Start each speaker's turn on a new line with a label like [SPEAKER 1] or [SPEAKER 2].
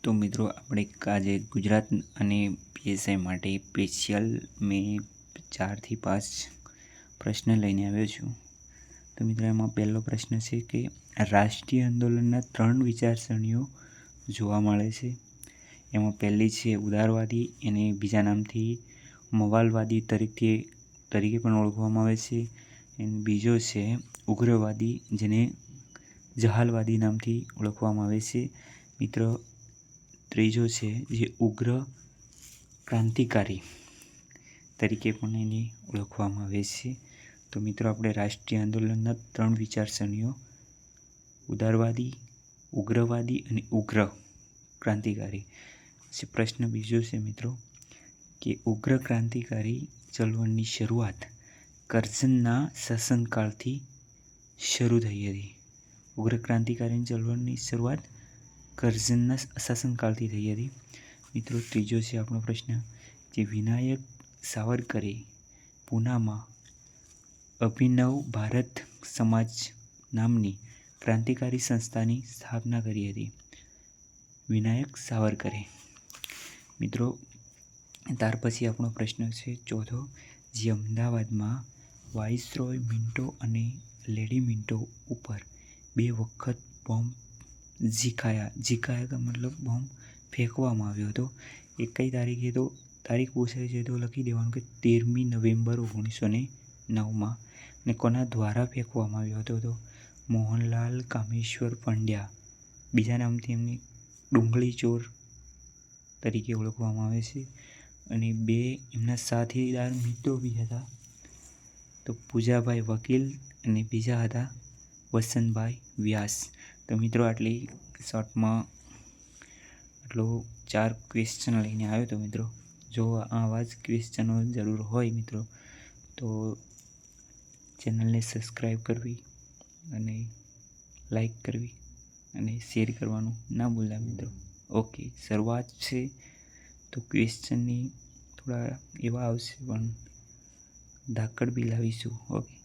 [SPEAKER 1] તો મિત્રો આપણે આજે ગુજરાત અને પીએસઆઈ માટે સ્પેશિયલ મેં 4 થી 5 પ્રશ્ન લઈને આવ્યો છું. તો મિત્રો એમાં પહેલો પ્રશ્ન છે કે રાષ્ટ્રીય આંદોલનના 3 વિચારસરણીઓ જોવા મળે છે. એમાં પહેલી છે ઉદારવાદી, એને બીજા નામથી મવાલવાદી તરીકે પણ ઓળખવામાં આવે છે. અને બીજો છે ઉગ્રવાદી, જેને જહાલવાદી નામથી ઓળખવામાં આવે છે. મિત્રો ત્રીજો છે જે ઉગ્ર ક્રાંતિકારી તરીકે પણ એને ઓળખવામાં આવે છે. તો મિત્રો આપણે રાષ્ટ્રીય આંદોલનના 3 વિચારસરણીઓ ઉદારવાદી, ઉગ્રવાદી અને ઉગ્ર ક્રાંતિકારી. પ્રશ્ન બીજો છે મિત્રો કે ઉગ્ર ક્રાંતિકારી ચળવળની શરૂઆત કરઝનના શાસનકાળથી શરૂ થઈ હતી. ઉગ્ર ક્રાંતિકારી ચળવળની શરૂઆત કરઝનના શાસનકાળથી થઈ હતી. મિત્રો ત્રીજો છે આપણો પ્રશ્ન જે વિનાયક સાવરકરે પૂનામાં અભિનવ ભારત સમાજ નામની ક્રાંતિકારી સંસ્થાની સ્થાપના કરી હતી. વિનાયક સાવરકરે. મિત્રો ત્યાર પછી આપણો પ્રશ્ન છે ચોથો, જે અમદાવાદમાં વાઇસરોય મિન્ટો અને લેડી મિન્ટો ઉપર 2 વખત બોમ્બ ઝીકાયા का मतलब બોમ્બ ફેંકવામાં આવ્યો હતો. એ કઈ તારીખે, તો તારીખ પૂછાય છે તો લખી દેવાનું કે 13મી નવેમ્બર 1909માં. અને કોના દ્વારા ફેંકવામાં આવ્યો હતો તો મોહનલાલ કામેશ્વર પંડ્યા, બીજા નામથી એમને ડુંગળી ચોર તરીકે ઓળખવામાં આવે છે. અને 2 એમના સાથીદાર મિત્રો બી હતા, તો પૂજાભાઈ વકીલ અને બીજા હતા વસંતભાઈ વ્યાસ. તો મિત્રો આટલી શોર્ટમાં આટલો 4 ક્વેશ્ચન લઈને આવ્યો તો મિત્રો. જો આવા જ ક્વેશ્ચનો જરૂર હોય મિત્રો તો ચેનલને સબસ્ક્રાઈબ કરવી અને લાઈક કરવી અને શેર કરવાનું ના ભૂલતા મિત્રો. ઓકે, શરૂઆત છે તો ક્વેશ્ચનની થોડા એવા આવશે પણ ધાકડ બી લાવીશું. ઓકે.